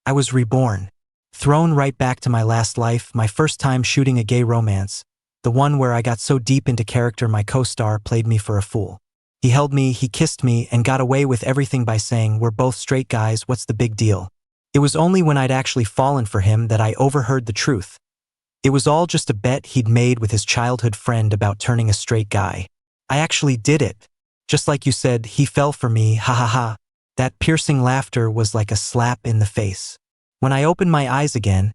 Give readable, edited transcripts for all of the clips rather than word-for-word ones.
I was reborn. Thrown right back to my last life, my first time shooting a gay romance, the one where I got so deep into character my co-star played me for a fool. He held me, he kissed me, and got away with everything by saying, "We're both straight guys, what's the big deal?" It was only when I'd actually fallen for him that I overheard the truth. It was all just a bet he'd made with his childhood friend about turning a straight guy. I actually did it. Just like you said, he fell for me, ha ha ha. That piercing laughter was like a slap in the face. When I opened my eyes again,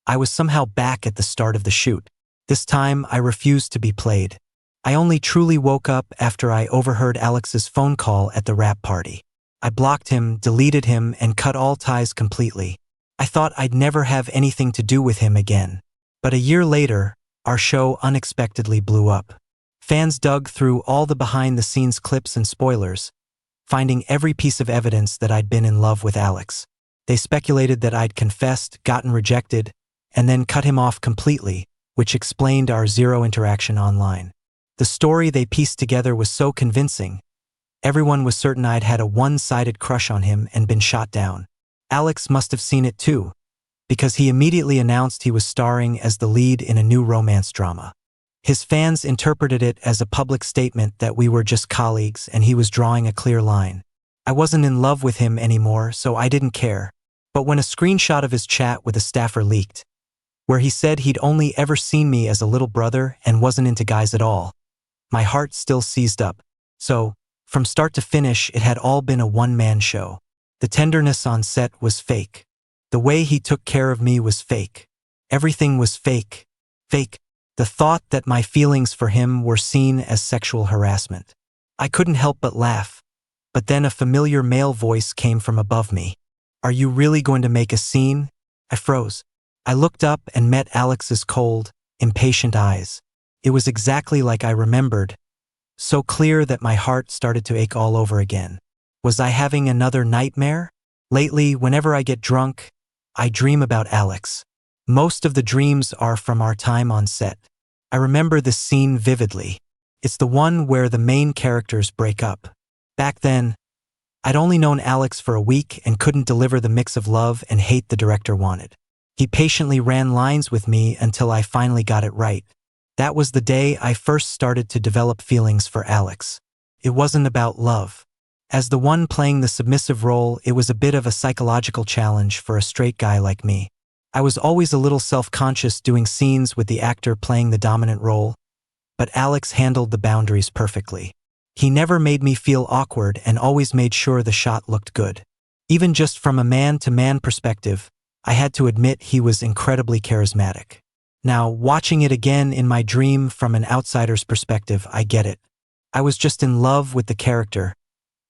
I was somehow back at the start of the shoot. This time, I refused to be played. I only truly woke up after I overheard Alex's phone call at the rap party. I blocked him, deleted him, and cut all ties completely. I thought I'd never have anything to do with him again. But a year later, our show unexpectedly blew up. Fans dug through all the behind-the-scenes clips and spoilers, finding every piece of evidence that I'd been in love with Alex. They speculated that I'd confessed, gotten rejected, and then cut him off completely, which explained our zero interaction online. The story they pieced together was so convincing. Everyone was certain I'd had a one-sided crush on him and been shot down. Alex must have seen it too, because he immediately announced he was starring as the lead in a new romance drama. His fans interpreted it as a public statement that we were just colleagues and he was drawing a clear line. I wasn't in love with him anymore, so I didn't care. But when a screenshot of his chat with a staffer leaked, where he said he'd only ever seen me as a little brother and wasn't into guys at all, my heart still seized up. So, from start to finish, it had all been a one-man show. The tenderness on set was fake. The way he took care of me was fake. Everything was fake. Fake. The thought that my feelings for him were seen as sexual harassment. I couldn't help but laugh. But then a familiar male voice came from above me. "Are you really going to make a scene?" I froze. I looked up and met Alex's cold, impatient eyes. It was exactly like I remembered, so clear that my heart started to ache all over again. Was I having another nightmare? Lately, whenever I get drunk, I dream about Alex. Most of the dreams are from our time on set. I remember this scene vividly. It's the one where the main characters break up. Back then, I'd only known Alex for a week and couldn't deliver the mix of love and hate the director wanted. He patiently ran lines with me until I finally got it right. That was the day I first started to develop feelings for Alex. It wasn't about love. As the one playing the submissive role, it was a bit of a psychological challenge for a straight guy like me. I was always a little self-conscious doing scenes with the actor playing the dominant role, but Alex handled the boundaries perfectly. He never made me feel awkward and always made sure the shot looked good. Even just from a man-to-man perspective, I had to admit he was incredibly charismatic. Now, watching it again in my dream from an outsider's perspective, I get it. I was just in love with the character,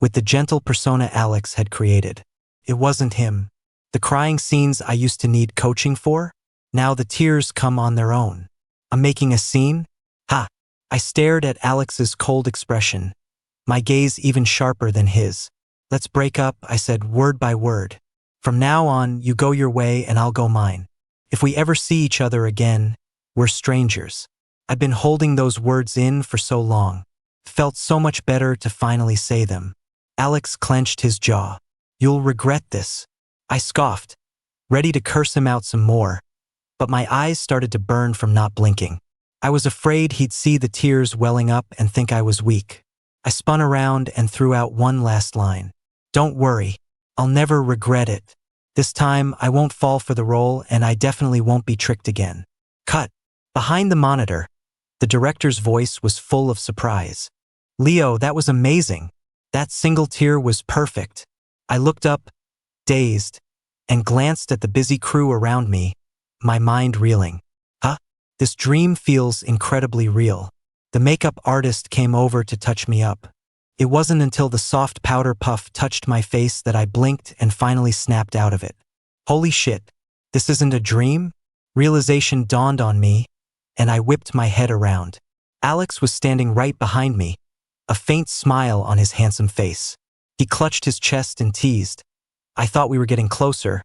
with the gentle persona Alex had created. It wasn't him. The crying scenes I used to need coaching for, now the tears come on their own. I'm making a scene? Ha! I stared at Alex's cold expression, my gaze even sharper than his. "Let's break up," I said word by word. "From now on, you go your way and I'll go mine. If we ever see each other again, we're strangers." I've been holding those words in for so long. Felt so much better to finally say them. Alex clenched his jaw. "You'll regret this." I scoffed, ready to curse him out some more, but my eyes started to burn from not blinking. I was afraid he'd see the tears welling up and think I was weak. I spun around and threw out one last line. "Don't worry, I'll never regret it. This time I won't fall for the role and I definitely won't be tricked again." Cut. Behind the monitor, the director's voice was full of surprise. "Leo, that was amazing. That single tear was perfect." I looked up, dazed, and glanced at the busy crew around me, my mind reeling. Huh? This dream feels incredibly real. The makeup artist came over to touch me up. It wasn't until the soft powder puff touched my face that I blinked and finally snapped out of it. Holy shit, this isn't a dream? Realization dawned on me, and I whipped my head around. Alex was standing right behind me, a faint smile on his handsome face. He clutched his chest and teased. I thought we were getting closer,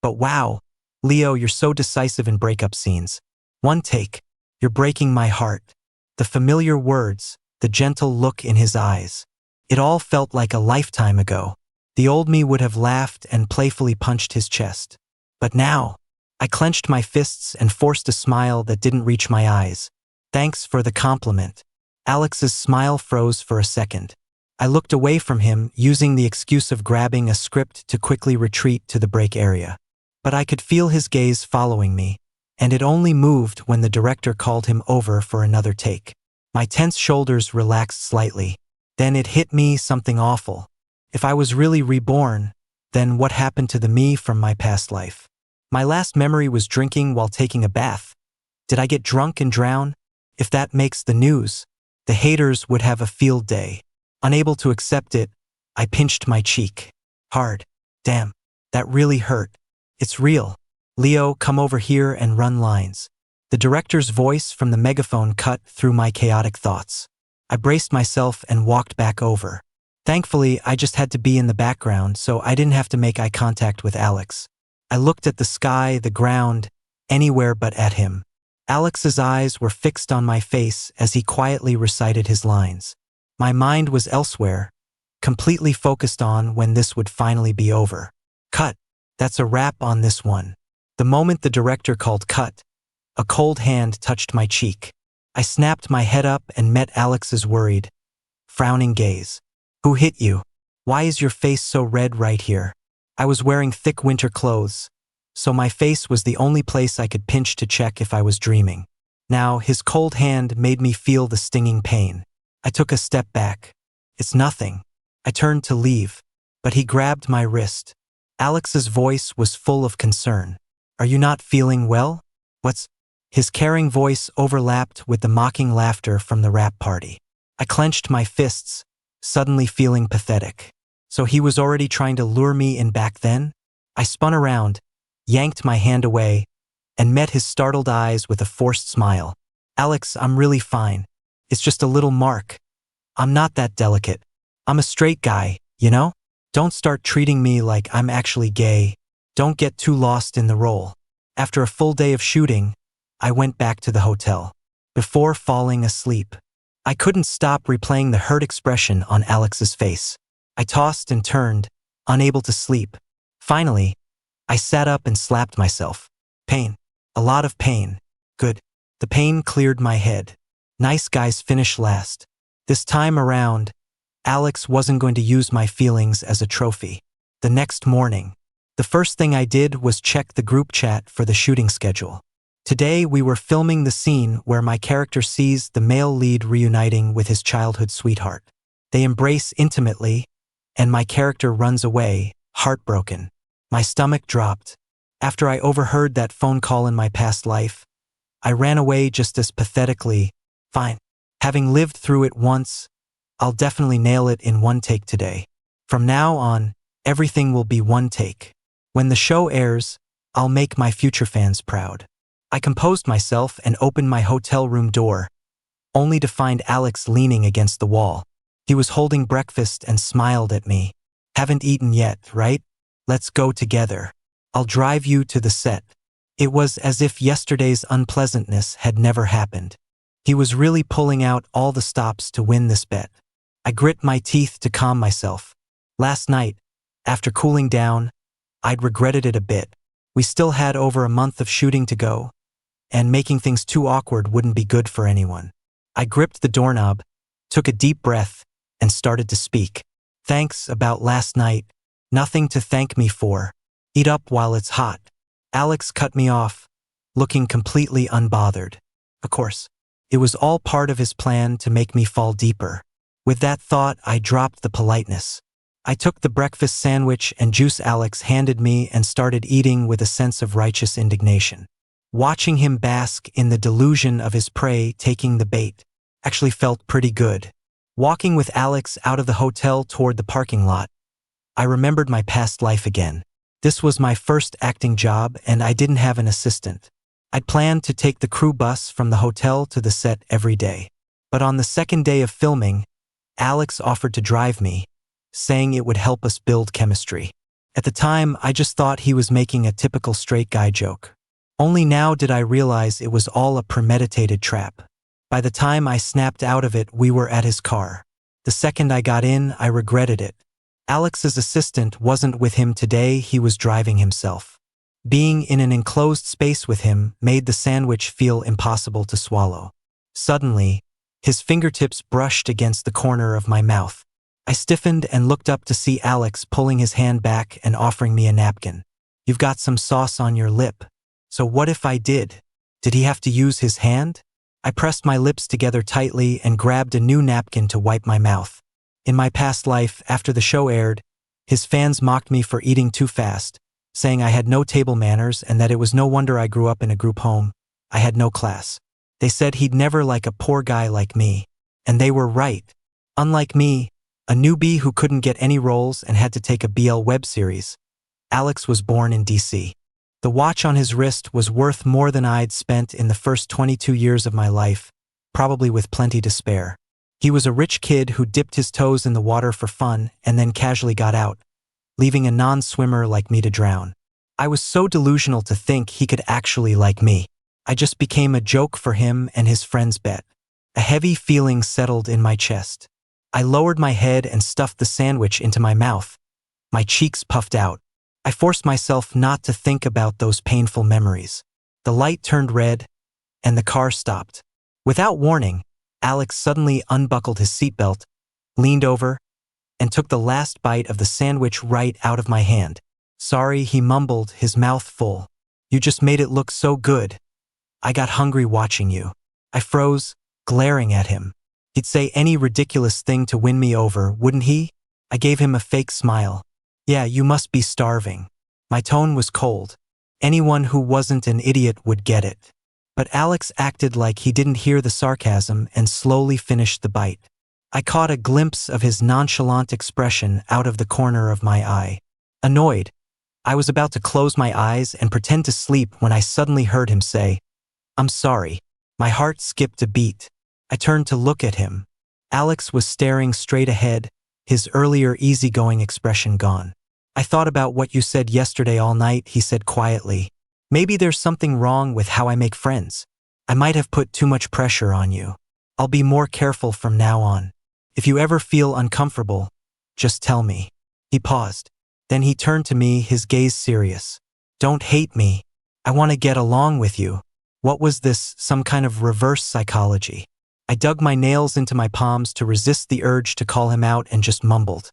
but wow, Leo, you're so decisive in breakup scenes. One take, you're breaking my heart. The familiar words, the gentle look in his eyes. It all felt like a lifetime ago. The old me would have laughed and playfully punched his chest. But now, I clenched my fists and forced a smile that didn't reach my eyes. Thanks for the compliment. Alex's smile froze for a second. I looked away from him, using the excuse of grabbing a script to quickly retreat to the break area. But I could feel his gaze following me, and it only moved when the director called him over for another take. My tense shoulders relaxed slightly. Then it hit me, something awful. If I was really reborn, then what happened to the me from my past life? My last memory was drinking while taking a bath. Did I get drunk and drown? If that makes the news, the haters would have a field day. Unable to accept it, I pinched my cheek. Hard. Damn, that really hurt. It's real. Leo, come over here and run lines. The director's voice from the megaphone cut through my chaotic thoughts. I braced myself and walked back over. Thankfully, I just had to be in the background, so I didn't have to make eye contact with Alex. I looked at the sky, the ground, anywhere but at him. Alex's eyes were fixed on my face as he quietly recited his lines. My mind was elsewhere, completely focused on when this would finally be over. Cut. That's a wrap on this one. The moment the director called cut, a cold hand touched my cheek. I snapped my head up and met Alex's worried, frowning gaze. Who hit you? Why is your face so red right here? I was wearing thick winter clothes, so my face was the only place I could pinch to check if I was dreaming. Now, his cold hand made me feel the stinging pain. I took a step back. It's nothing. I turned to leave, but he grabbed my wrist. Alex's voice was full of concern. Are you not feeling well? What's... His caring voice overlapped with the mocking laughter from the rap party. I clenched my fists, suddenly feeling pathetic. So he was already trying to lure me in back then? I spun around, yanked my hand away, and met his startled eyes with a forced smile. Alex, I'm really fine. It's just a little mark. I'm not that delicate. I'm a straight guy, you know? Don't start treating me like I'm actually gay. Don't get too lost in the role. After a full day of shooting, I went back to the hotel. Before falling asleep, I couldn't stop replaying the hurt expression on Alex's face. I tossed and turned, unable to sleep. Finally, I sat up and slapped myself. Pain. A lot of pain. Good. The pain cleared my head. Nice guys finish last. This time around, Alex wasn't going to use my feelings as a trophy. The next morning, the first thing I did was check the group chat for the shooting schedule. Today we were filming the scene where my character sees the male lead reuniting with his childhood sweetheart. They embrace intimately, and my character runs away, heartbroken. My stomach dropped. After I overheard that phone call in my past life, I ran away just as pathetically. Fine. Having lived through it once, I'll definitely nail it in one take today. From now on, everything will be one take. When the show airs, I'll make my future fans proud. I composed myself and opened my hotel room door, only to find Alex leaning against the wall. He was holding breakfast and smiled at me. Haven't eaten yet, right? Let's go together. I'll drive you to the set. It was as if yesterday's unpleasantness had never happened. He was really pulling out all the stops to win this bet. I grit my teeth to calm myself. Last night, after cooling down, I'd regretted it a bit. We still had over a month of shooting to go, and making things too awkward wouldn't be good for anyone. I gripped the doorknob, took a deep breath, and started to speak. Thanks about last night. Nothing to thank me for. Eat up while it's hot. Alex cut me off, looking completely unbothered. Of course, it was all part of his plan to make me fall deeper. With that thought, I dropped the politeness. I took the breakfast sandwich and juice Alex handed me and started eating with a sense of righteous indignation. Watching him bask in the delusion of his prey taking the bait actually felt pretty good. Walking with Alex out of the hotel toward the parking lot, I remembered my past life again. This was my first acting job and I didn't have an assistant. I'd planned to take the crew bus from the hotel to the set every day. But on the second day of filming, Alex offered to drive me, saying it would help us build chemistry. At the time, I just thought he was making a typical straight guy joke. Only now did I realize it was all a premeditated trap. By the time I snapped out of it, we were at his car. The second I got in, I regretted it. Alex's assistant wasn't with him today, he was driving himself. Being in an enclosed space with him made the sandwich feel impossible to swallow. Suddenly, his fingertips brushed against the corner of my mouth. I stiffened and looked up to see Alex pulling his hand back and offering me a napkin. "You've got some sauce on your lip." "So what if I did? Did he have to use his hand?" I pressed my lips together tightly and grabbed a new napkin to wipe my mouth. In my past life, after the show aired, his fans mocked me for eating too fast, saying I had no table manners and that it was no wonder I grew up in a group home. I had no class. They said he'd never like a poor guy like me. And they were right. Unlike me, a newbie who couldn't get any roles and had to take a BL web series, Alex was born in DC. The watch on his wrist was worth more than I'd spent in the first 22 years of my life, probably with plenty to spare. He was a rich kid who dipped his toes in the water for fun and then casually got out, leaving a non-swimmer like me to drown. I was so delusional to think he could actually like me. I just became a joke for him and his friends bet. A heavy feeling settled in my chest. I lowered my head and stuffed the sandwich into my mouth. My cheeks puffed out. I forced myself not to think about those painful memories. The light turned red, and the car stopped. Without warning, Alex suddenly unbuckled his seatbelt, leaned over, and took the last bite of the sandwich right out of my hand. "Sorry," he mumbled, his mouth full. "You just made it look so good. I got hungry watching you." I froze, glaring at him. He'd say any ridiculous thing to win me over, wouldn't he? I gave him a fake smile. "Yeah, you must be starving." My tone was cold. Anyone who wasn't an idiot would get it. But Alex acted like he didn't hear the sarcasm and slowly finished the bite. I caught a glimpse of his nonchalant expression out of the corner of my eye. Annoyed, I was about to close my eyes and pretend to sleep when I suddenly heard him say, "I'm sorry." My heart skipped a beat. I turned to look at him. Alex was staring straight ahead, his earlier easygoing expression gone. "I thought about what you said yesterday all night," he said quietly. "Maybe there's something wrong with how I make friends. I might have put too much pressure on you. I'll be more careful from now on. If you ever feel uncomfortable, just tell me." He paused. Then he turned to me, his gaze serious. "Don't hate me. I want to get along with you." What was this, some kind of reverse psychology? I dug my nails into my palms to resist the urge to call him out and just mumbled,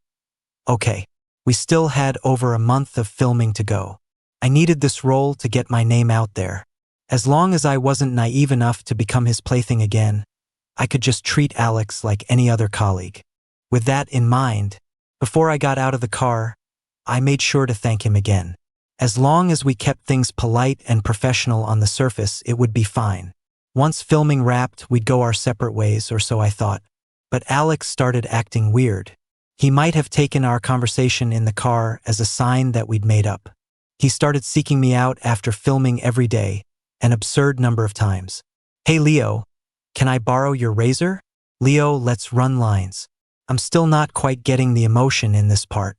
"Okay." We still had over a month of filming to go. I needed this role to get my name out there. As long as I wasn't naive enough to become his plaything again, I could just treat Alex like any other colleague. With that in mind, before I got out of the car, I made sure to thank him again. As long as we kept things polite and professional on the surface, it would be fine. Once filming wrapped, we'd go our separate ways, or so I thought. But Alex started acting weird. He might have taken our conversation in the car as a sign that we'd made up. He started seeking me out after filming every day, an absurd number of times. "Hey Leo, can I borrow your razor?" "Leo, let's run lines." I'm still not quite getting the emotion in this part.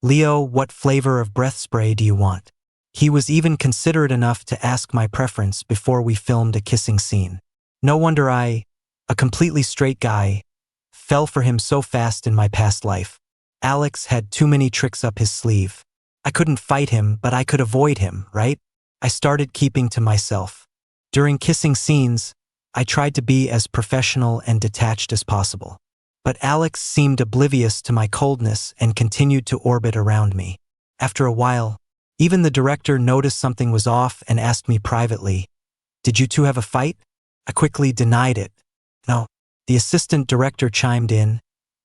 "Leo, what flavor of breath spray do you want?" He was even considerate enough to ask my preference before we filmed a kissing scene. No wonder I, a completely straight guy, fell for him so fast in my past life. Alex had too many tricks up his sleeve. I couldn't fight him, but I could avoid him, right? I started keeping to myself. During kissing scenes, I tried to be as professional and detached as possible. But Alex seemed oblivious to my coldness and continued to orbit around me. After a while, even the director noticed something was off and asked me privately, "Did you two have a fight?" I quickly denied it. "No." The assistant director chimed in.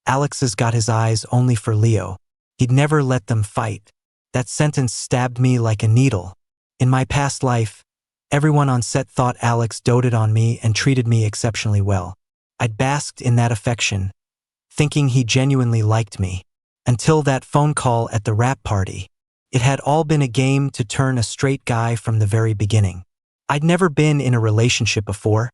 "Alex has got his eyes only for Leo. He'd never let them fight." That sentence stabbed me like a needle. In my past life, everyone on set thought Alex doted on me and treated me exceptionally well. I'd basked in that affection, thinking he genuinely liked me. Until that phone call at the wrap party. It had all been a game to turn a straight guy from the very beginning. I'd never been in a relationship before,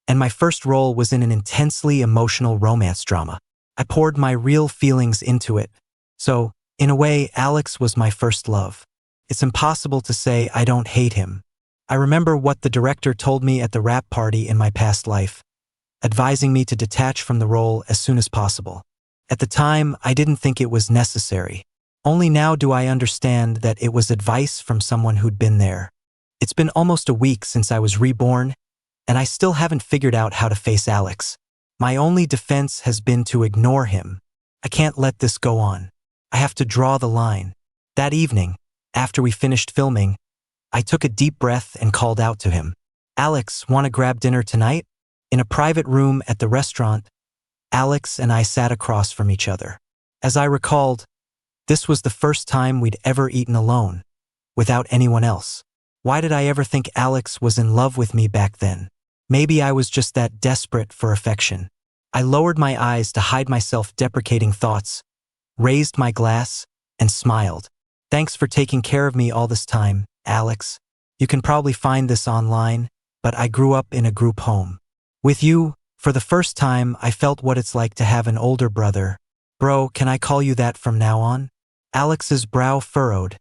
and my first role was in an intensely emotional romance drama. I poured my real feelings into it. So, in a way, Alex was my first love. It's impossible to say I don't hate him. I remember what the director told me at the wrap party in my past life, advising me to detach from the role as soon as possible. At the time, I didn't think it was necessary. Only now do I understand that it was advice from someone who'd been there. It's been almost a week since I was reborn, and I still haven't figured out how to face Alex. My only defense has been to ignore him. I can't let this go on. I have to draw the line. That evening, after we finished filming, I took a deep breath and called out to him. Alex, want to grab dinner tonight? In a private room at the restaurant, Alex and I sat across from each other. As I recalled, this was the first time we'd ever eaten alone, without anyone else. Why did I ever think Alex was in love with me back then? Maybe I was just that desperate for affection. I lowered my eyes to hide my self-deprecating thoughts, raised my glass, and smiled. Thanks for taking care of me all this time, Alex. You can probably find this online, but I grew up in a group home. With you, for the first time, I felt what it's like to have an older brother. Bro, can I call you that from now on? Alex's brow furrowed,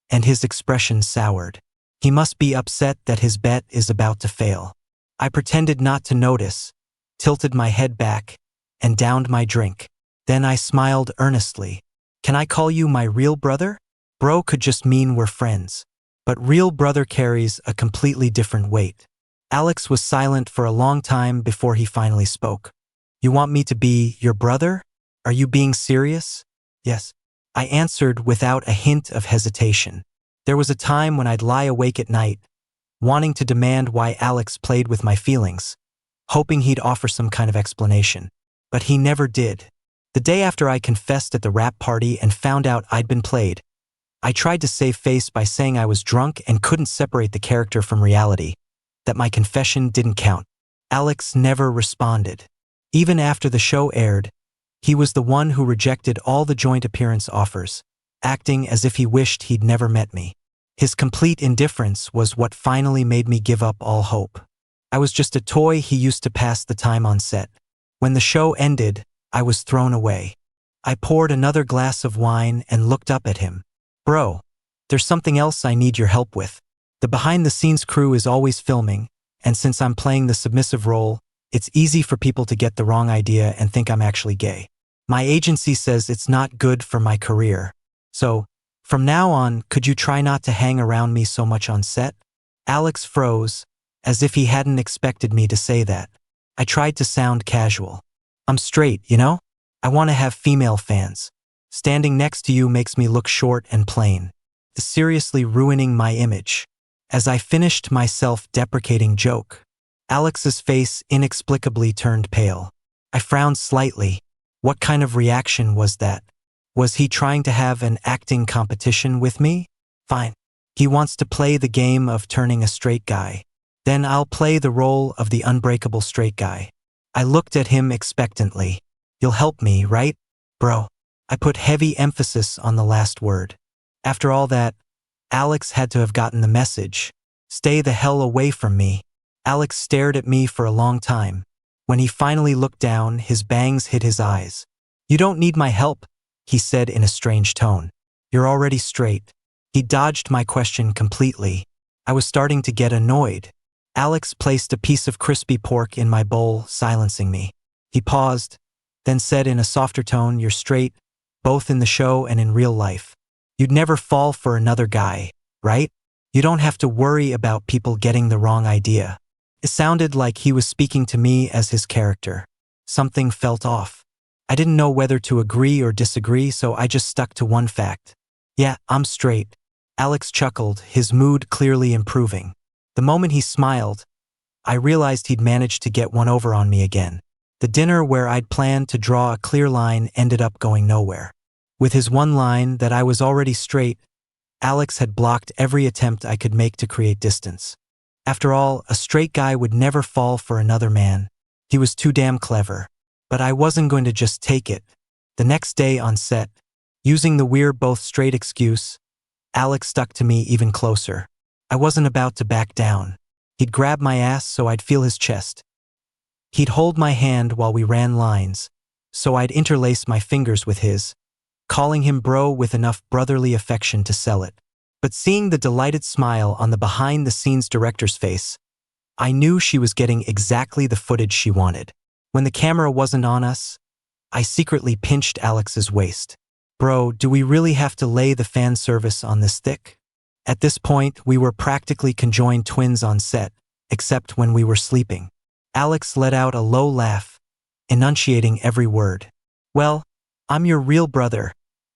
and his expression soured. He must be upset that his bet is about to fail. I pretended not to notice, tilted my head back, and downed my drink. Then I smiled earnestly. Can I call you my real brother? Bro could just mean we're friends. But real brother carries a completely different weight. Alex was silent for a long time before he finally spoke. You want me to be your brother? Are you being serious? Yes. I answered without a hint of hesitation. There was a time when I'd lie awake at night, wanting to demand why Alex played with my feelings, hoping he'd offer some kind of explanation. But he never did. The day after I confessed at the rap party and found out I'd been played, I tried to save face by saying I was drunk and couldn't separate the character from reality, that my confession didn't count. Alex never responded. Even after the show aired, he was the one who rejected all the joint appearance offers, acting as if he wished he'd never met me. His complete indifference was what finally made me give up all hope. I was just a toy he used to pass the time on set. When the show ended, I was thrown away. I poured another glass of wine and looked up at him. Bro, there's something else I need your help with. The behind-the-scenes crew is always filming, and since I'm playing the submissive role, it's easy for people to get the wrong idea and think I'm actually gay. My agency says it's not good for my career. So, from now on, could you try not to hang around me so much on set? Alex froze, as if he hadn't expected me to say that. I tried to sound casual. I'm straight, you know? I want to have female fans. Standing next to you makes me look short and plain. Seriously ruining my image. As I finished my self-deprecating joke, Alex's face inexplicably turned pale. I frowned slightly. What kind of reaction was that? Was he trying to have an acting competition with me? Fine. He wants to play the game of turning a straight guy. Then I'll play the role of the unbreakable straight guy. I looked at him expectantly. You'll help me, right, bro? I put heavy emphasis on the last word. After all that, Alex had to have gotten the message. Stay the hell away from me. Alex stared at me for a long time. When he finally looked down, his bangs hid his eyes. You don't need my help, he said in a strange tone. You're already straight. He dodged my question completely. I was starting to get annoyed. Alex placed a piece of crispy pork in my bowl, silencing me. He paused, then said in a softer tone, you're straight, both in the show and in real life. You'd never fall for another guy, right? You don't have to worry about people getting the wrong idea. It sounded like he was speaking to me as his character. Something felt off. I didn't know whether to agree or disagree, so I just stuck to one fact. Yeah, I'm straight. Alex chuckled, his mood clearly improving. The moment he smiled, I realized he'd managed to get one over on me again. The dinner where I'd planned to draw a clear line ended up going nowhere. With his one line that I was already straight, Alex had blocked every attempt I could make to create distance. After all, a straight guy would never fall for another man. He was too damn clever. But I wasn't going to just take it. The next day on set, using the we're both straight excuse, Alex stuck to me even closer. I wasn't about to back down. He'd grab my ass so I'd feel his chest. He'd hold my hand while we ran lines, so I'd interlace my fingers with his, calling him bro with enough brotherly affection to sell it. But seeing the delighted smile on the behind-the-scenes director's face, I knew she was getting exactly the footage she wanted. When the camera wasn't on us, I secretly pinched Alex's waist. Bro, do we really have to lay the fan service on this thick? At this point, we were practically conjoined twins on set, except when we were sleeping. Alex let out a low laugh, enunciating every word. Well, I'm your real brother,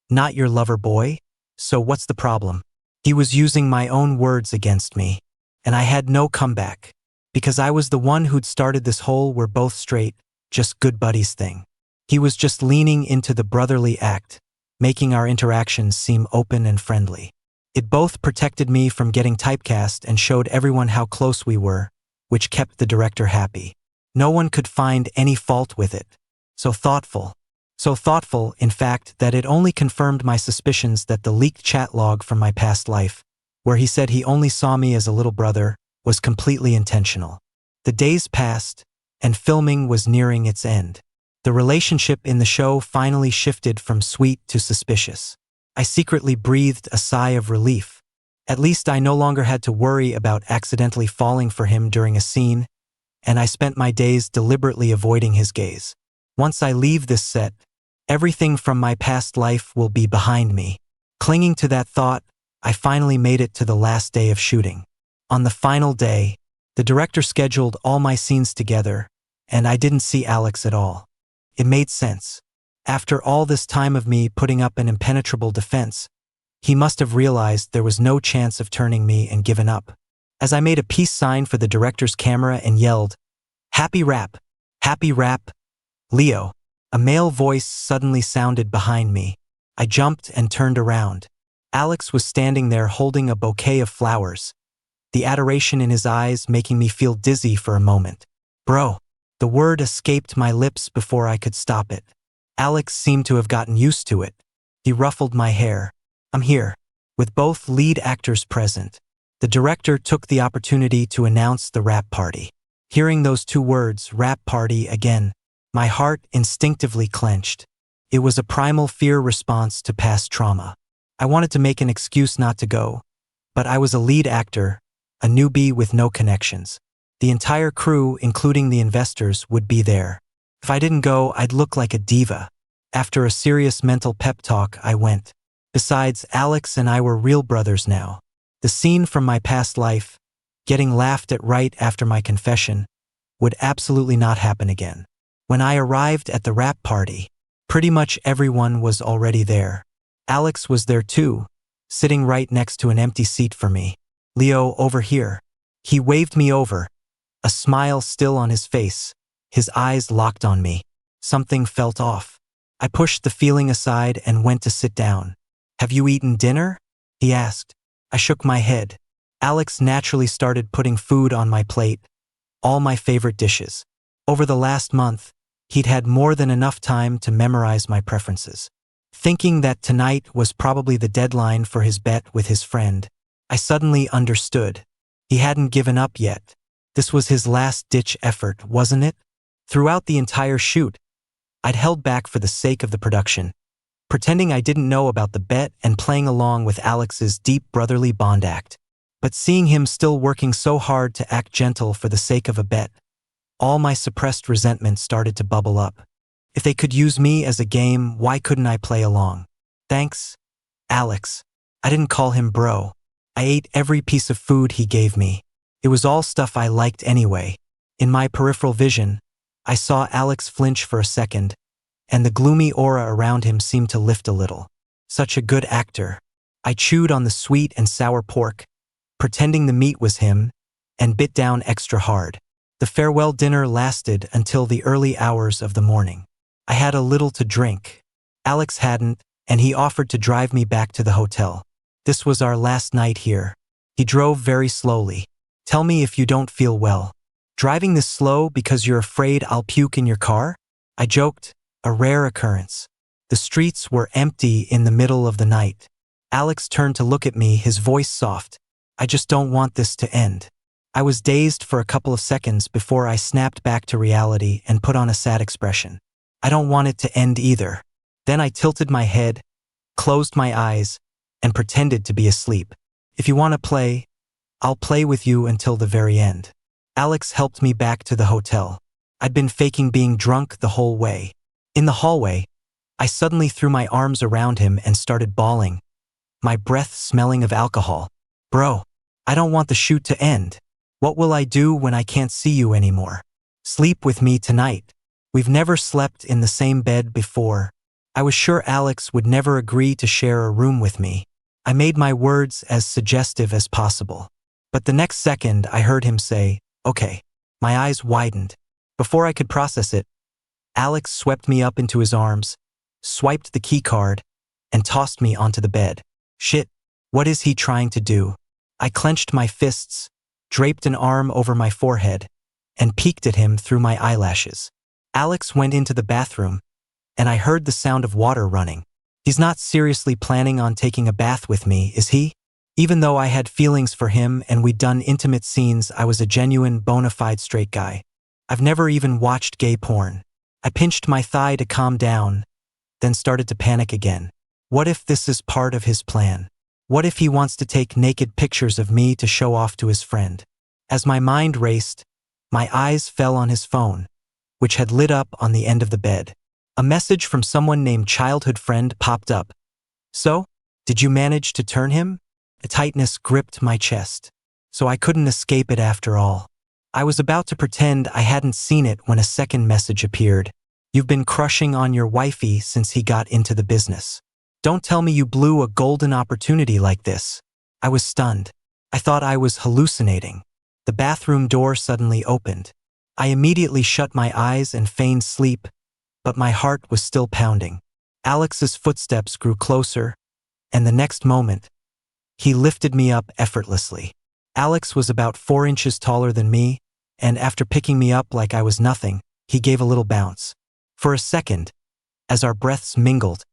not your lover boy, so what's the problem? He was using my own words against me, and I had no comeback, because I was the one who'd started this whole we're both straight, just good buddies thing. He was just leaning into the brotherly act, making our interactions seem open and friendly. It both protected me from getting typecast and showed everyone how close we were, which kept the director happy. No one could find any fault with it. So thoughtful, in fact, that it only confirmed my suspicions that the leaked chat log from my past life, where he said he only saw me as a little brother, was completely intentional. The days passed, and filming was nearing its end. The relationship in the show finally shifted from sweet to suspicious. I secretly breathed a sigh of relief. At least I no longer had to worry about accidentally falling for him during a scene, and I spent my days deliberately avoiding his gaze. Once I leave this set, everything from my past life will be behind me. Clinging to that thought, I finally made it to the last day of shooting. On the final day, the director scheduled all my scenes together, and I didn't see Alex at all. It made sense. After all this time of me putting up an impenetrable defense, he must have realized there was no chance of turning me and given up. As I made a peace sign for the director's camera and yelled, "Happy rap! Happy rap! Leo!" a male voice suddenly sounded behind me. I jumped and turned around. Alex was standing there holding a bouquet of flowers, the adoration in his eyes making me feel dizzy for a moment. "Bro." The word escaped my lips before I could stop it. Alex seemed to have gotten used to it. He ruffled my hair. "I'm here." With both lead actors present, the director took the opportunity to announce the rap party. Hearing those two words, rap party, again, my heart instinctively clenched. It was a primal fear response to past trauma. I wanted to make an excuse not to go, but I was a lead actor, a newbie with no connections. The entire crew, including the investors, would be there. If I didn't go, I'd look like a diva. After a serious mental pep talk, I went. Besides, Alex and I were real brothers now. The scene from my past life, getting laughed at right after my confession, would absolutely not happen again. When I arrived at the rap party, pretty much everyone was already there. Alex was there too, sitting right next to an empty seat for me. "Leo, over here." He waved me over, a smile still on his face, his eyes locked on me. Something felt off. I pushed the feeling aside and went to sit down. "Have you eaten dinner?" he asked. I shook my head. Alex naturally started putting food on my plate, all my favorite dishes. Over the last month, he'd had more than enough time to memorize my preferences. Thinking that tonight was probably the deadline for his bet with his friend, I suddenly understood. He hadn't given up yet. This was his last-ditch effort, wasn't it? Throughout the entire shoot, I'd held back for the sake of the production, pretending I didn't know about the bet and playing along with Alex's deep brotherly bond act. But seeing him still working so hard to act gentle for the sake of a bet, all my suppressed resentment started to bubble up. If they could use me as a game, why couldn't I play along? "Thanks, Alex." I didn't call him bro. I ate every piece of food he gave me. It was all stuff I liked anyway. In my peripheral vision, I saw Alex flinch for a second, and the gloomy aura around him seemed to lift a little. Such a good actor. I chewed on the sweet and sour pork, pretending the meat was him, and bit down extra hard. The farewell dinner lasted until the early hours of the morning. I had a little to drink. Alex hadn't, and he offered to drive me back to the hotel. This was our last night here. He drove very slowly. "Tell me if you don't feel well. Driving this slow because you're afraid I'll puke in your car?" I joked, a rare occurrence. The streets were empty in the middle of the night. Alex turned to look at me, his voice soft. "I just don't want this to end." I was dazed for a couple of seconds before I snapped back to reality and put on a sad expression. "I don't want it to end either." Then I tilted my head, closed my eyes, and pretended to be asleep. "If you want to play, I'll play with you until the very end." Alex helped me back to the hotel. I'd been faking being drunk the whole way. In the hallway, I suddenly threw my arms around him and started bawling, my breath smelling of alcohol. Bro, I don't want the shoot to end. What will I do when I can't see you anymore? Sleep with me tonight. We've never slept in the same bed before. I was sure Alex would never agree to share a room with me. I made my words as suggestive as possible. But the next second I heard him say, "Okay." My eyes widened. Before I could process it, Alex swept me up into his arms, swiped the key card, and tossed me onto the bed. Shit, what is he trying to do? I clenched my fists, draped an arm over my forehead, and peeked at him through my eyelashes. Alex went into the bathroom, and I heard the sound of water running. He's not seriously planning on taking a bath with me, is he? Even though I had feelings for him and we'd done intimate scenes, I was a genuine, bona fide straight guy. I've never even watched gay porn. I pinched my thigh to calm down, then started to panic again. What if this is part of his plan? What if he wants to take naked pictures of me to show off to his friend? As my mind raced, my eyes fell on his phone, which had lit up on the end of the bed. A message from someone named childhood friend popped up. So, did you manage to turn him? A tightness gripped my chest, so I couldn't escape it after all. I was about to pretend I hadn't seen it when a second message appeared. You've been crushing on your wifey since he got into the business. Don't tell me you blew a golden opportunity like this. I was stunned. I thought I was hallucinating. The bathroom door suddenly opened. I immediately shut my eyes and feigned sleep, but my heart was still pounding. Alex's footsteps grew closer, and the next moment, he lifted me up effortlessly. Alex was about 4 inches taller than me, and after picking me up like I was nothing, he gave a little bounce. For a second, as our breaths mingled,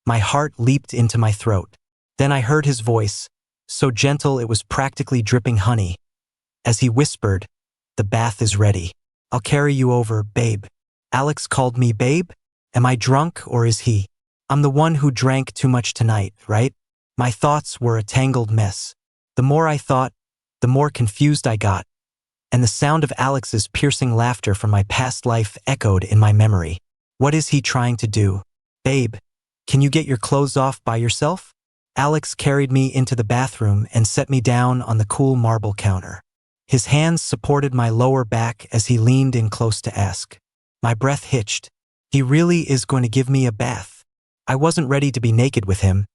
my heart leaped into my throat. Then I heard his voice, so gentle it was practically dripping honey, as he whispered, "The bath is ready. I'll carry you over, babe." Alex called me babe? Am I drunk or is he? I'm the one who drank too much tonight, right? My thoughts were a tangled mess. The more I thought, the more confused I got, and the sound of Alex's piercing laughter from my past life echoed in my memory. What is he trying to do? Babe, can you get your clothes off by yourself? Alex carried me into the bathroom and set me down on the cool marble counter. His hands supported my lower back as he leaned in close to ask. My breath hitched. He really is going to give me a bath. I wasn't ready to be naked with him,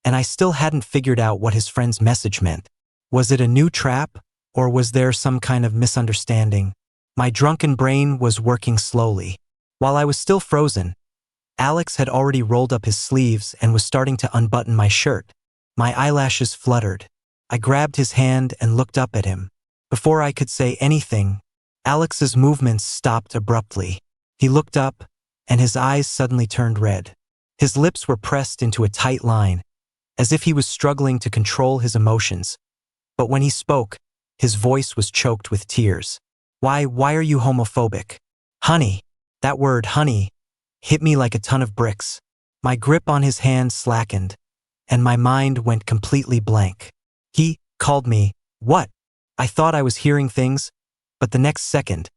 and I still hadn't figured out what his friend's message meant. Was it a new trap, or was there some kind of misunderstanding? My drunken brain was working slowly. While I was still frozen, Alex had already rolled up his sleeves and was starting to unbutton my shirt. My eyelashes fluttered. I grabbed his hand and looked up at him. Before I could say anything, Alex's movements stopped abruptly. He looked up, and his eyes suddenly turned red. His lips were pressed into a tight line, as if he was struggling to control his emotions. But when he spoke, his voice was choked with tears. Why are you homophobic? Honey, that word honey hit me like a ton of bricks. My grip on his hand slackened, and my mind went completely blank. He called me, what? I thought I was hearing things, but the next second,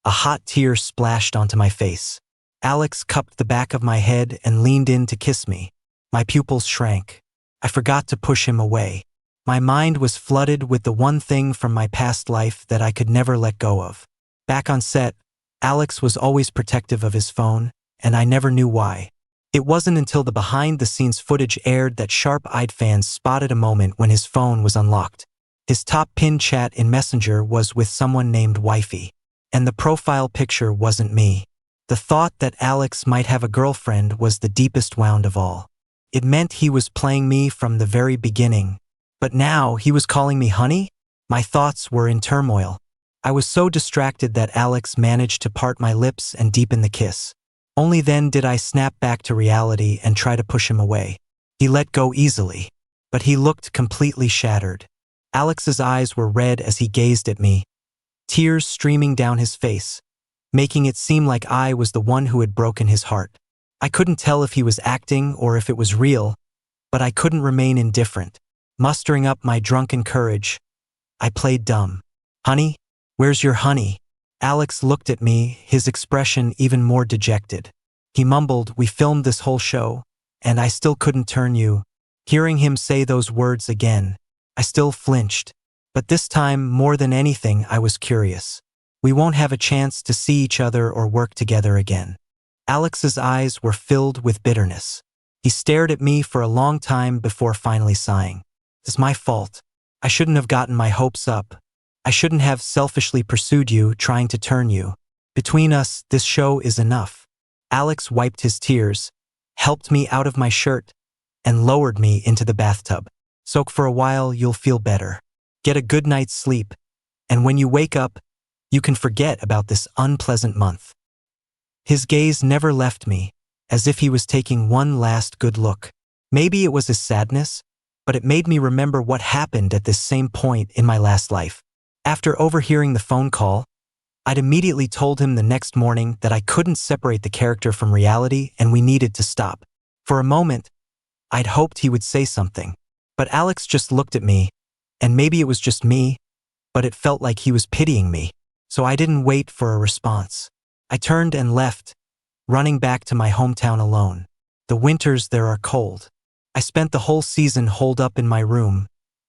a hot tear splashed onto my face. Alex cupped the back of my head and leaned in to kiss me. My pupils shrank. I forgot to push him away. My mind was flooded with the one thing from my past life that I could never let go of. Back on set, Alex was always protective of his phone, and I never knew why. It wasn't until the behind-the-scenes footage aired that sharp-eyed fans spotted a moment when his phone was unlocked. His top pinned chat in Messenger was with someone named Wifey, and the profile picture wasn't me. The thought that Alex might have a girlfriend was the deepest wound of all. It meant he was playing me from the very beginning. But now he was calling me honey? My thoughts were in turmoil. I was so distracted that Alex managed to part my lips and deepen the kiss. Only then did I snap back to reality and try to push him away. He let go easily, but he looked completely shattered. Alex's eyes were red as he gazed at me, tears streaming down his face, making it seem like I was the one who had broken his heart. I couldn't tell if he was acting or if it was real, but I couldn't remain indifferent. Mustering up my drunken courage, I played dumb. Honey? Where's your honey? Alex looked at me, his expression even more dejected. He mumbled, "We filmed this whole show, and I still couldn't turn you." Hearing him say those words again, I still flinched. But this time, more than anything, I was curious. We won't have a chance to see each other or work together again. Alex's eyes were filled with bitterness. He stared at me for a long time before finally sighing. "It's my fault. I shouldn't have gotten my hopes up. I shouldn't have selfishly pursued you, trying to turn you. Between us, this show is enough." Alex wiped his tears, helped me out of my shirt, and lowered me into the bathtub. "Soak for a while, you'll feel better. Get a good night's sleep, and when you wake up, you can forget about this unpleasant month." His gaze never left me, as if he was taking one last good look. Maybe it was his sadness, but it made me remember what happened at this same point in my last life. After overhearing the phone call, I'd immediately told him the next morning that I couldn't separate the character from reality and we needed to stop. For a moment, I'd hoped he would say something, but Alex just looked at me, and maybe it was just me, but it felt like he was pitying me, so I didn't wait for a response. I turned and left, running back to my hometown alone. The winters there are cold. I spent the whole season holed up in my room,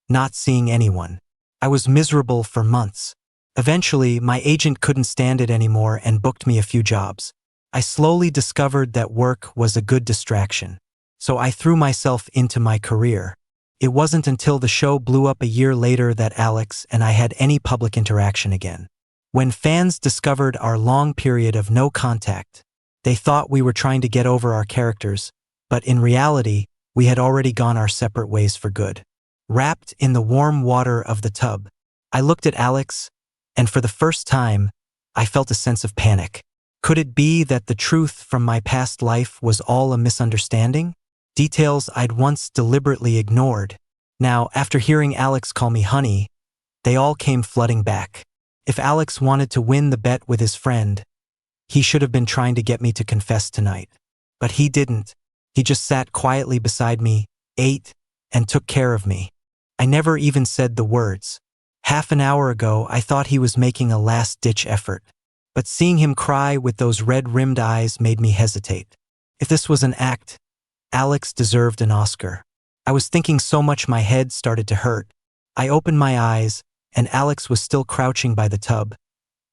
not seeing anyone. I was miserable for months. Eventually, my agent couldn't stand it anymore and booked me a few jobs. I slowly discovered that work was a good distraction, so I threw myself into my career. It wasn't until the show blew up a year later that Alex and I had any public interaction again. When fans discovered our long period of no contact, they thought we were trying to get over our characters, but in reality, we had already gone our separate ways for good. Wrapped in the warm water of the tub, I looked at Alex, and for the first time, I felt a sense of panic. Could it be that the truth from my past life was all a misunderstanding? Details I'd once deliberately ignored. Now, after hearing Alex call me honey, they all came flooding back. If Alex wanted to win the bet with his friend, he should have been trying to get me to confess tonight. But he didn't. He just sat quietly beside me, ate, and took care of me. I never even said the words. Half an hour ago, I thought he was making a last-ditch effort. But seeing him cry with those red-rimmed eyes made me hesitate. If this was an act, Alex deserved an Oscar. I was thinking so much my head started to hurt. I opened my eyes, and Alex was still crouching by the tub,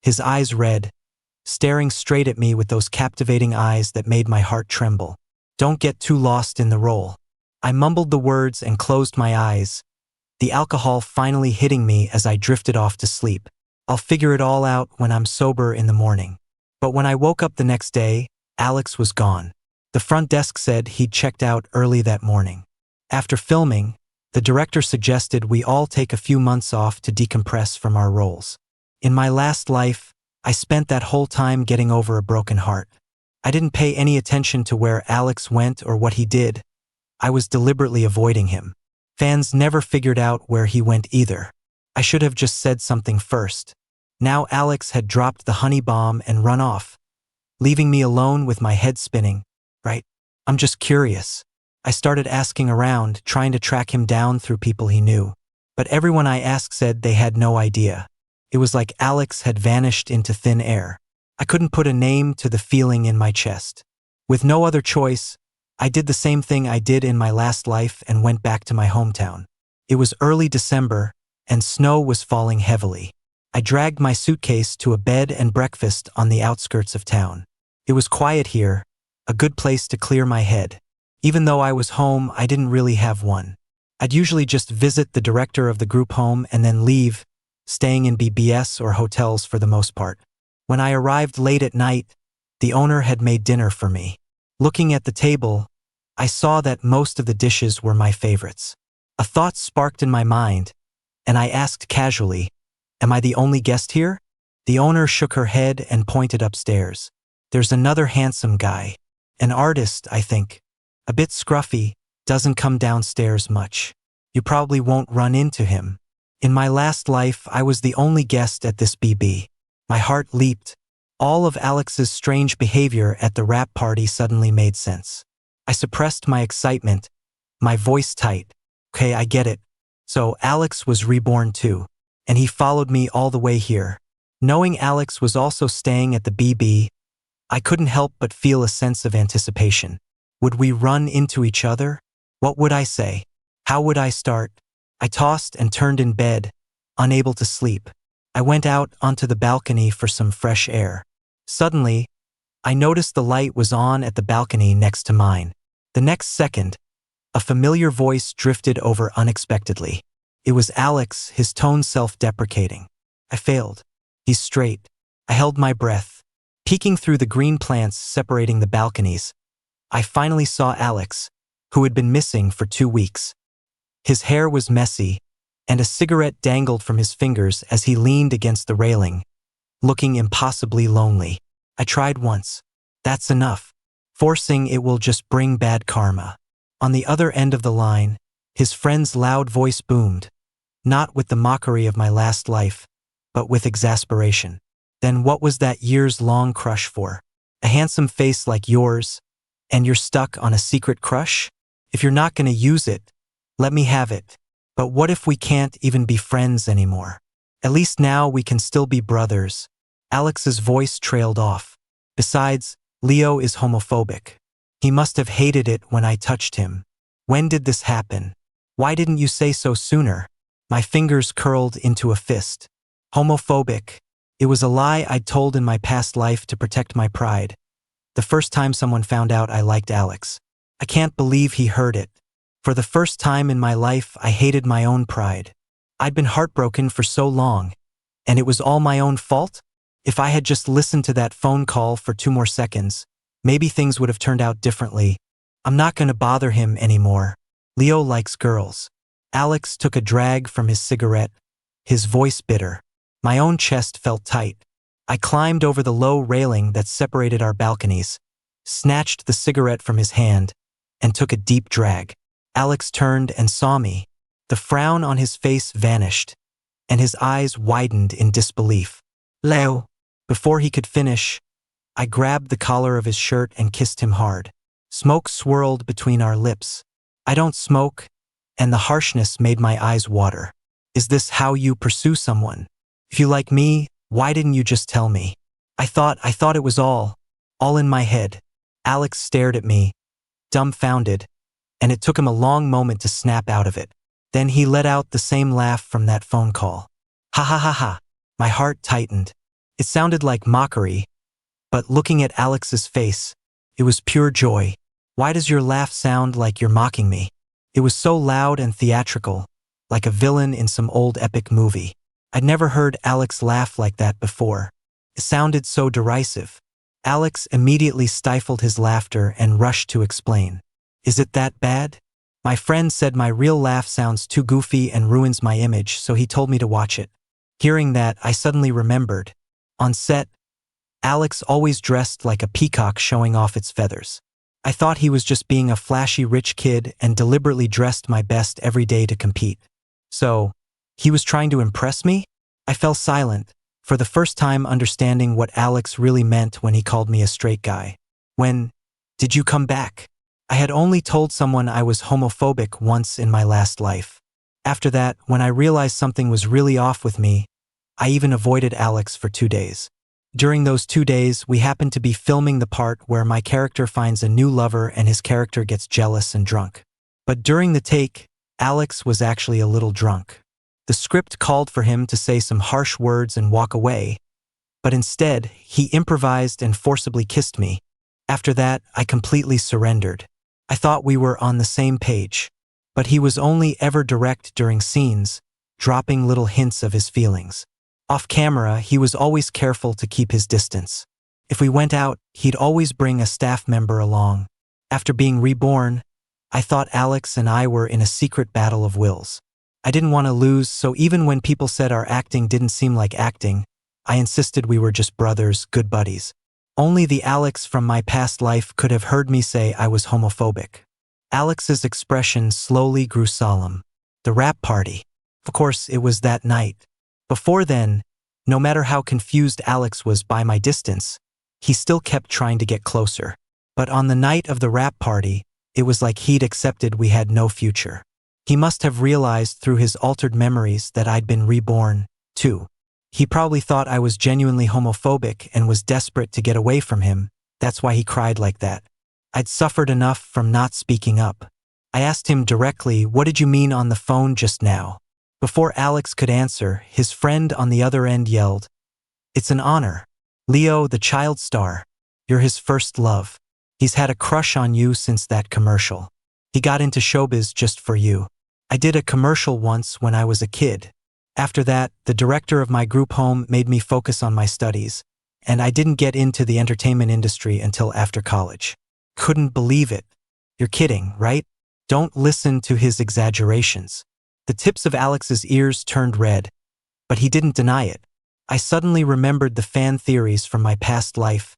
his eyes red, staring straight at me with those captivating eyes that made my heart tremble. "Don't get too lost in the role." I mumbled the words and closed my eyes, the alcohol finally hitting me as I drifted off to sleep. "I'll figure it all out when I'm sober in the morning." But when I woke up the next day, Alex was gone. The front desk said he'd checked out early that morning. After filming, the director suggested we all take a few months off to decompress from our roles. In my last life, I spent that whole time getting over a broken heart. I didn't pay any attention to where Alex went or what he did. I was deliberately avoiding him. Fans never figured out where he went either. I should have just said something first. Now Alex had dropped the honey bomb and run off, leaving me alone with my head spinning. Right? I'm just curious. I started asking around, trying to track him down through people he knew. But everyone I asked said they had no idea. It was like Alex had vanished into thin air. I couldn't put a name to the feeling in my chest. With no other choice, I did the same thing I did in my last life and went back to my hometown. It was early December, and snow was falling heavily. I dragged my suitcase to a bed and breakfast on the outskirts of town. It was quiet here, a good place to clear my head. Even though I was home, I didn't really have one. I'd usually just visit the director of the group home and then leave, staying in BBS or hotels for the most part. When I arrived late at night, the owner had made dinner for me. Looking at the table, I saw that most of the dishes were my favorites. A thought sparked in my mind, and I asked casually, "Am I the only guest here?" The owner shook her head and pointed upstairs. "There's another handsome guy. An artist, I think. A bit scruffy, doesn't come downstairs much. You probably won't run into him." In my last life, I was the only guest at this BB. My heart leaped. All of Alex's strange behavior at the wrap party suddenly made sense. I suppressed my excitement, my voice tight. "Okay, I get it. So Alex was reborn too, and he followed me all the way here." Knowing Alex was also staying at the BB, I couldn't help but feel a sense of anticipation. Would we run into each other? What would I say? How would I start? I tossed and turned in bed, unable to sleep. I went out onto the balcony for some fresh air. Suddenly, I noticed the light was on at the balcony next to mine. The next second, a familiar voice drifted over unexpectedly. It was Alex, his tone self-deprecating. I failed. He's straight. I held my breath. Peeking through the green plants separating the balconies, I finally saw Alex, who had been missing for 2 weeks. His hair was messy, and a cigarette dangled from his fingers as he leaned against the railing, looking impossibly lonely. I tried once. That's enough. Forcing it will just bring bad karma. On the other end of the line, his friend's loud voice boomed, not with the mockery of my last life, but with exasperation. Then what was that years-long crush for? A handsome face like yours, and you're stuck on a secret crush? If you're not gonna use it, let me have it. But what if we can't even be friends anymore? At least now we can still be brothers. Alex's voice trailed off. Besides, Leo is homophobic. He must have hated it when I touched him. When did this happen? Why didn't you say so sooner? My fingers curled into a fist. Homophobic. It was a lie I'd told in my past life to protect my pride. The first time someone found out I liked Alex. I can't believe he heard it. For the first time in my life, I hated my own pride. I'd been heartbroken for so long, and it was all my own fault? If I had just listened to that phone call for 2 more seconds, maybe things would have turned out differently. I'm not gonna bother him anymore. Leo likes girls. Alex took a drag from his cigarette, his voice bitter. My own chest felt tight. I climbed over the low railing that separated our balconies, snatched the cigarette from his hand, and took a deep drag. Alex turned and saw me. The frown on his face vanished, and his eyes widened in disbelief. Leo. Before he could finish, I grabbed the collar of his shirt and kissed him hard. Smoke swirled between our lips. I don't smoke, and the harshness made my eyes water. Is this how you pursue someone? If you like me, why didn't you just tell me? I thought it was all in my head. Alex stared at me, dumbfounded, and it took him a long moment to snap out of it. Then he let out the same laugh from that phone call. Ha ha ha ha. My heart tightened. It sounded like mockery, but looking at Alex's face, it was pure joy. Why does your laugh sound like you're mocking me? It was so loud and theatrical, like a villain in some old epic movie. I'd never heard Alex laugh like that before. It sounded so derisive. Alex immediately stifled his laughter and rushed to explain. Is it that bad? My friend said my real laugh sounds too goofy and ruins my image, so he told me to watch it. Hearing that, I suddenly remembered. On set, Alex always dressed like a peacock showing off its feathers. I thought he was just being a flashy rich kid and deliberately dressed my best every day to compete. So, he was trying to impress me? I fell silent, for the first time understanding what Alex really meant when he called me a straight guy. When did you come back? I had only told someone I was homophobic once in my last life. After that, when I realized something was really off with me, I even avoided Alex for 2 days. During those 2 days, we happened to be filming the part where my character finds a new lover and his character gets jealous and drunk. But during the take, Alex was actually a little drunk. The script called for him to say some harsh words and walk away, but instead, he improvised and forcibly kissed me. After that, I completely surrendered. I thought we were on the same page, but he was only ever direct during scenes, dropping little hints of his feelings. Off camera, he was always careful to keep his distance. If we went out, he'd always bring a staff member along. After being reborn, I thought Alex and I were in a secret battle of wills. I didn't want to lose, so even when people said our acting didn't seem like acting, I insisted we were just brothers, good buddies. Only the Alex from my past life could have heard me say I was homophobic. Alex's expression slowly grew solemn. The rap party. Of course, it was that night. Before then, no matter how confused Alex was by my distance, he still kept trying to get closer. But on the night of the rap party, it was like he'd accepted we had no future. He must have realized through his altered memories that I'd been reborn, too. He probably thought I was genuinely homophobic and was desperate to get away from him, That's why he cried like that. I'd suffered enough from not speaking up. I asked him directly, what did you mean on the phone just now? Before Alex could answer, his friend on the other end yelled, it's an honor. Leo, the child star. You're his first love. He's had a crush on you since that commercial. He got into showbiz just for you. I did a commercial once when I was a kid. After that, the director of my group home made me focus on my studies, and I didn't get into the entertainment industry until after college. Couldn't believe it. You're kidding, right? Don't listen to his exaggerations. The tips of Alex's ears turned red, but he didn't deny it. I suddenly remembered the fan theories from my past life,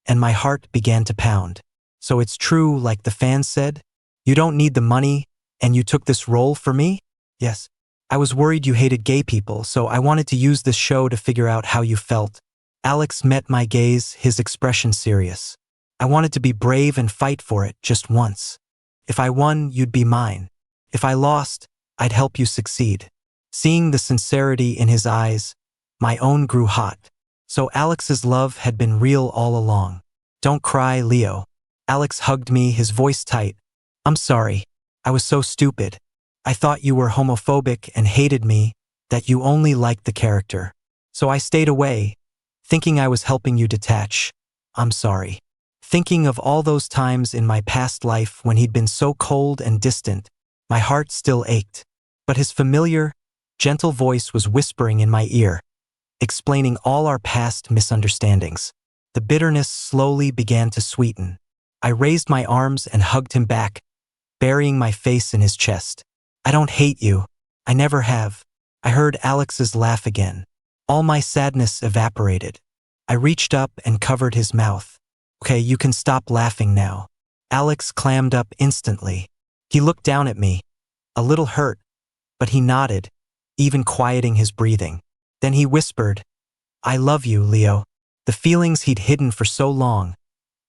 and my heart began to pound. So it's true, like the fans said? You don't need the money, and you took this role for me? Yes. I was worried you hated gay people, so I wanted to use this show to figure out how you felt. Alex met my gaze, his expression serious. I wanted to be brave and fight for it just once. If I won, you'd be mine. If I lost, I'd help you succeed. Seeing the sincerity in his eyes, my own grew hot. So Alex's love had been real all along. Don't cry, Leo. Alex hugged me, his voice tight. I'm sorry. I was so stupid. I thought you were homophobic and hated me, that you only liked the character. So I stayed away, thinking I was helping you detach. I'm sorry. Thinking of all those times in my past life when he'd been so cold and distant, my heart still ached. But his familiar, gentle voice was whispering in my ear, explaining all our past misunderstandings. The bitterness slowly began to sweeten. I raised my arms and hugged him back, burying my face in his chest. I don't hate you. I never have. I heard Alex's laugh again. All my sadness evaporated. I reached up and covered his mouth. Okay, you can stop laughing now. Alex clammed up instantly. He looked down at me, a little hurt, but he nodded, even quieting his breathing. Then he whispered, I love you, Leo. The feelings he'd hidden for so long,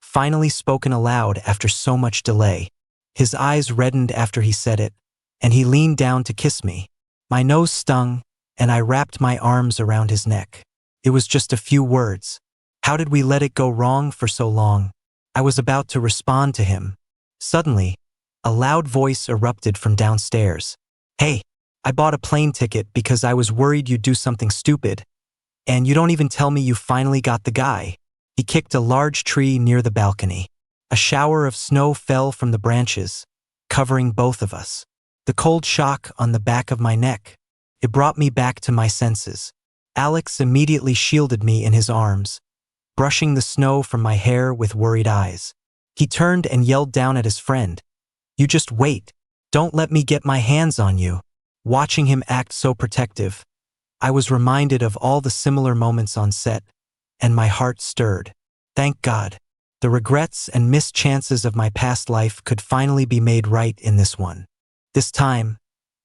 finally spoken aloud after so much delay. His eyes reddened after he said it, and he leaned down to kiss me. My nose stung, and I wrapped my arms around his neck. It was just a few words. How did we let it go wrong for so long? I was about to respond to him. Suddenly, a loud voice erupted from downstairs. Hey, I bought a plane ticket because I was worried you'd do something stupid. And you don't even tell me you finally got the guy. He kicked a large tree near the balcony. A shower of snow fell from the branches, covering both of us. The cold shock on the back of my neck. It brought me back to my senses. Alex immediately shielded me in his arms, brushing the snow from my hair with worried eyes. He turned and yelled down at his friend. You just wait. Don't let me get my hands on you. Watching him act so protective, I was reminded of all the similar moments on set, and my heart stirred. Thank God. The regrets and missed chances of my past life could finally be made right in this one. This time,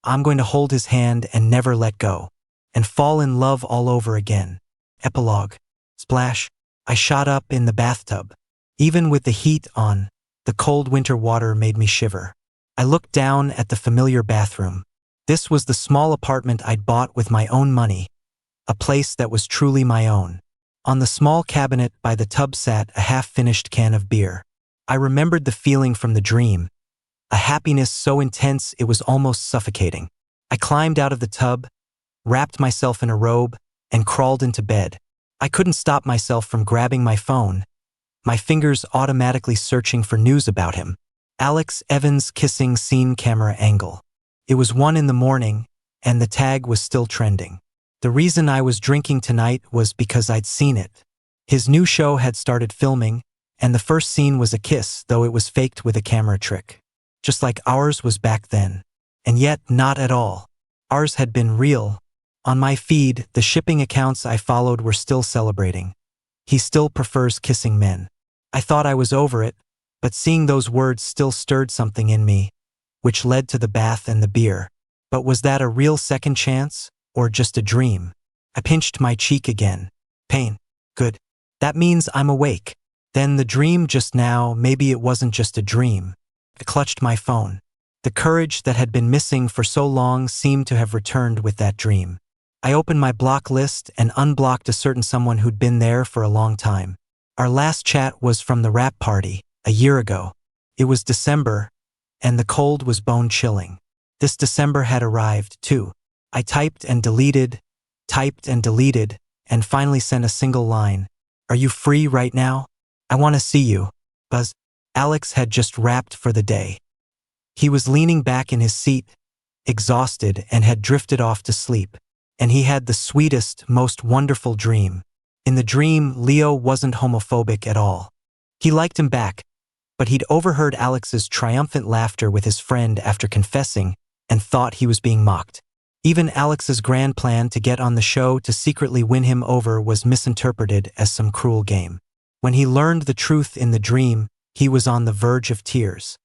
I'm going to hold his hand and never let go, and fall in love all over again. Epilogue. Splash. I shot up in the bathtub. Even with the heat on, the cold winter water made me shiver. I looked down at the familiar bathroom. This was the small apartment I'd bought with my own money, a place that was truly my own. On the small cabinet by the tub sat a half-finished can of beer. I remembered the feeling from the dream, a happiness so intense it was almost suffocating. I climbed out of the tub, wrapped myself in a robe, and crawled into bed. I couldn't stop myself from grabbing my phone, my fingers automatically searching for news about him. Alex Evans kissing scene camera angle. It was 1 a.m, and the tag was still trending. The reason I was drinking tonight was because I'd seen it. His new show had started filming, and the first scene was a kiss, though it was faked with a camera trick. Just like ours was back then. And yet, not at all. Ours had been real. On my feed, the shipping accounts I followed were still celebrating. He still prefers kissing men. I thought I was over it, but seeing those words still stirred something in me, which led to the bath and the beer. But was that a real second chance, or just a dream? I pinched my cheek again. Pain. Good. That means I'm awake. Then the dream just now, maybe it wasn't just a dream. I clutched my phone. The courage that had been missing for so long seemed to have returned with that dream. I opened my block list and unblocked a certain someone who'd been there for a long time. Our last chat was from the rap party, a year ago. It was December, and the cold was bone-chilling. This December had arrived, too. I typed and deleted, and finally sent a single line. Are you free right now? I want to see you. Buzz. Alex had just wrapped for the day. He was leaning back in his seat, exhausted, and had drifted off to sleep. And he had the sweetest, most wonderful dream. In the dream, Leo wasn't homophobic at all. He liked him back, but he'd overheard Alex's triumphant laughter with his friend after confessing and thought he was being mocked. Even Alex's grand plan to get on the show to secretly win him over was misinterpreted as some cruel game. When he learned the truth in the dream, he was on the verge of tears.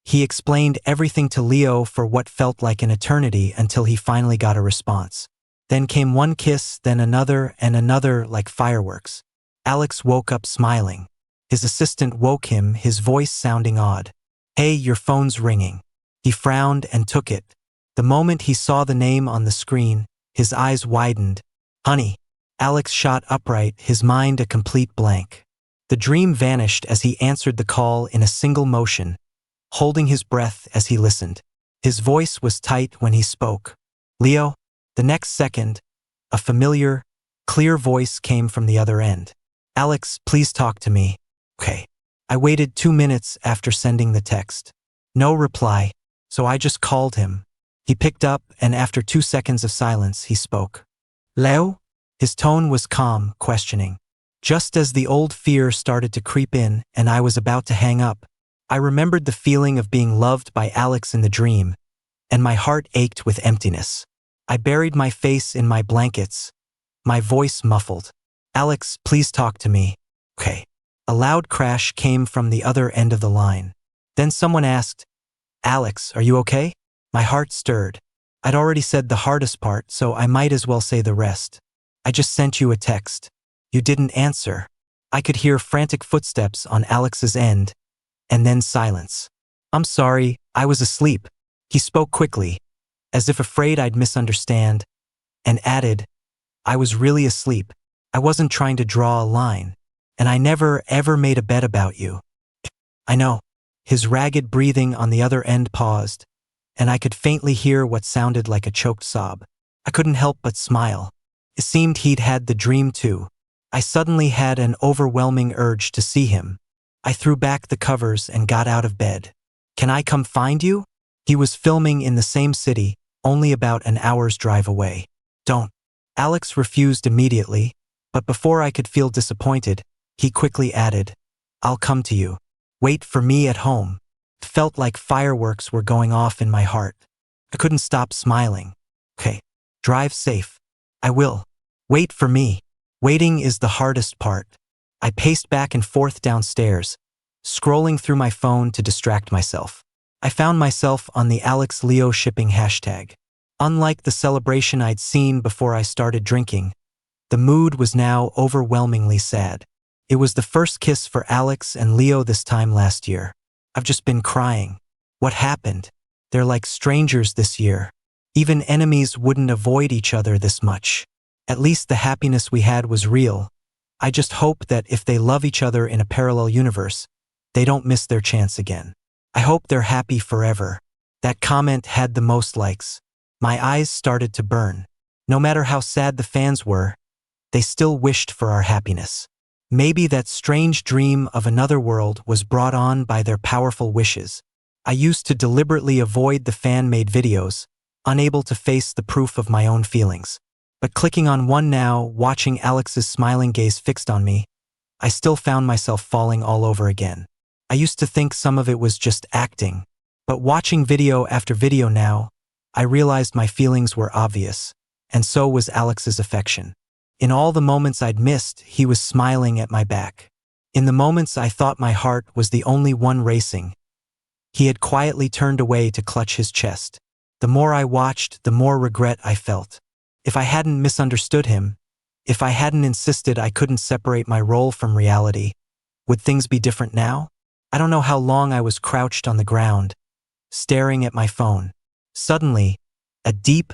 He explained everything to Leo for what felt like an eternity until he finally got a response. Then came one kiss, then another and another like fireworks. Alex woke up smiling. His assistant woke him, his voice sounding odd. Hey, your phone's ringing. He frowned and took it. The moment he saw the name on the screen, his eyes widened. Honey. Alex shot upright, his mind a complete blank. The dream vanished as he answered the call in a single motion, holding his breath as he listened. His voice was tight when he spoke. Leo? The next second, a familiar, clear voice came from the other end. Alex, please talk to me. Okay. I waited 2 minutes after sending the text. No reply, so I just called him. He picked up, and after 2 seconds of silence, he spoke. Leo? His tone was calm, questioning. Just as the old fear started to creep in and I was about to hang up, I remembered the feeling of being loved by Alex in the dream, and my heart ached with emptiness. I buried my face in my blankets, my voice muffled. Alex, please talk to me. Okay. A loud crash came from the other end of the line. Then someone asked, Alex, are you okay? My heart stirred. I'd already said the hardest part, so I might as well say the rest. I just sent you a text. You didn't answer. I could hear frantic footsteps on Alex's end, and then silence. I'm sorry, I was asleep. He spoke quickly, as if afraid I'd misunderstand, and added, I was really asleep. I wasn't trying to draw a line, and I never ever made a bet about you. I know. His ragged breathing on the other end paused, and I could faintly hear what sounded like a choked sob. I couldn't help but smile. It seemed he'd had the dream too. I suddenly had an overwhelming urge to see him. I threw back the covers and got out of bed. Can I come find you? He was filming in the same city, only about an hour's drive away. Don't. Alex refused immediately, but before I could feel disappointed, he quickly added, I'll come to you. Wait for me at home. It felt like fireworks were going off in my heart. I couldn't stop smiling. Okay. Drive safe. I will. Wait for me. Waiting is the hardest part. I paced back and forth downstairs, scrolling through my phone to distract myself. I found myself on the Alex Leo shipping hashtag. Unlike the celebration I'd seen before I started drinking, the mood was now overwhelmingly sad. It was the first kiss for Alex and Leo this time last year. I've just been crying. What happened? They're like strangers this year. Even enemies wouldn't avoid each other this much. At least the happiness we had was real. I just hope that if they love each other in a parallel universe, they don't miss their chance again. I hope they're happy forever. That comment had the most likes. My eyes started to burn. No matter how sad the fans were, they still wished for our happiness. Maybe that strange dream of another world was brought on by their powerful wishes. I used to deliberately avoid the fan-made videos, unable to face the proof of my own feelings. But clicking on one now, watching Alex's smiling gaze fixed on me, I still found myself falling all over again. I used to think some of it was just acting, but watching video after video now, I realized my feelings were obvious, and so was Alex's affection. In all the moments I'd missed, he was smiling at my back. In the moments I thought my heart was the only one racing, he had quietly turned away to clutch his chest. The more I watched, the more regret I felt. If I hadn't misunderstood him, if I hadn't insisted I couldn't separate my role from reality, would things be different now? I don't know how long I was crouched on the ground, staring at my phone. Suddenly, a deep,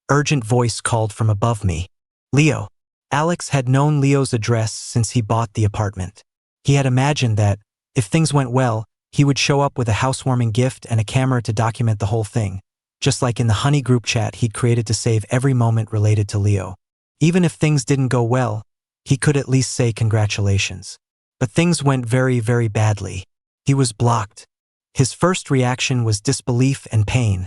urgent voice called from above me. Leo. Alex had known Leo's address since he bought the apartment. He had imagined that, if things went well, he would show up with a housewarming gift and a camera to document the whole thing, just like in the Honey group chat he'd created to save every moment related to Leo. Even if things didn't go well, he could at least say congratulations. But things went very, very badly. He was blocked. His first reaction was disbelief and pain,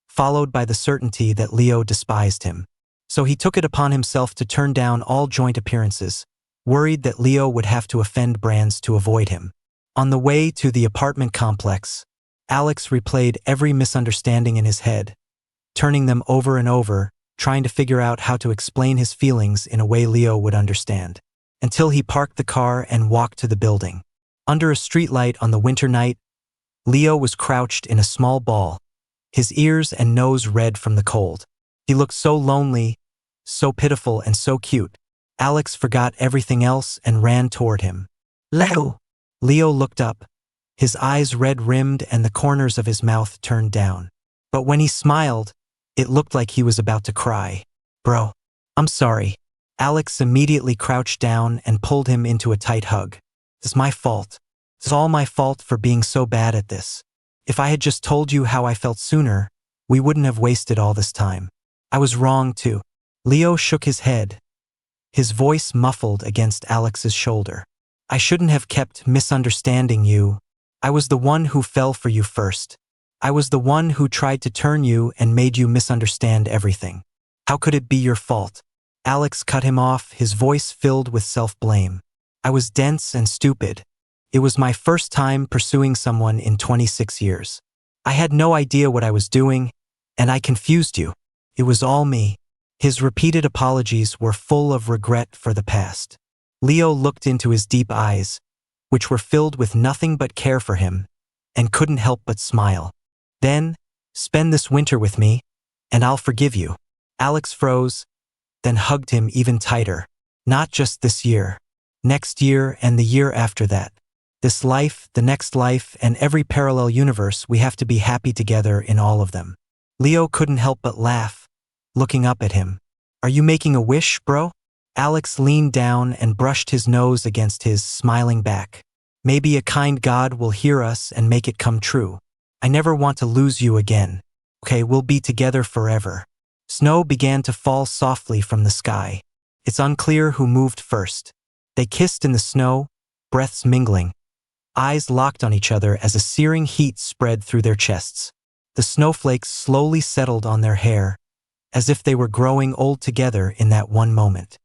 followed by the certainty that Leo despised him. So he took it upon himself to turn down all joint appearances, worried that Leo would have to offend brands to avoid him. On the way to the apartment complex, Alex replayed every misunderstanding in his head, turning them over and over, trying to figure out how to explain his feelings in a way Leo would understand. Until he parked the car and walked to the building. Under a streetlight on the winter night, Leo was crouched in a small ball, his ears and nose red from the cold. He looked so lonely, so pitiful and so cute. Alex forgot everything else and ran toward him. Leo! Leo looked up, his eyes red-rimmed and the corners of his mouth turned down. But when he smiled, it looked like he was about to cry. Bro, I'm sorry. Alex immediately crouched down and pulled him into a tight hug. It's my fault. It's all my fault for being so bad at this. If I had just told you how I felt sooner, we wouldn't have wasted all this time. I was wrong too. Leo shook his head, his voice muffled against Alex's shoulder. I shouldn't have kept misunderstanding you. I was the one who fell for you first. I was the one who tried to turn you and made you misunderstand everything. How could it be your fault? Alex cut him off, his voice filled with self-blame. I was dense and stupid. It was my first time pursuing someone in 26 years. I had no idea what I was doing, and I confused you. It was all me. His repeated apologies were full of regret for the past. Leo looked into his deep eyes, which were filled with nothing but care for him, and couldn't help but smile. Then, spend this winter with me, and I'll forgive you. Alex froze, then hugged him even tighter. Not just this year. Next year and the year after that. This life, the next life, and every parallel universe, we have to be happy together in all of them. Leo couldn't help but laugh, looking up at him. Are you making a wish, bro? Alex leaned down and brushed his nose against his, smiling back. Maybe a kind God will hear us and make it come true. I never want to lose you again. Okay, we'll be together forever. Snow began to fall softly from the sky. It's unclear who moved first. They kissed in the snow, breaths mingling, eyes locked on each other as a searing heat spread through their chests. The snowflakes slowly settled on their hair, as if they were growing old together in that one moment.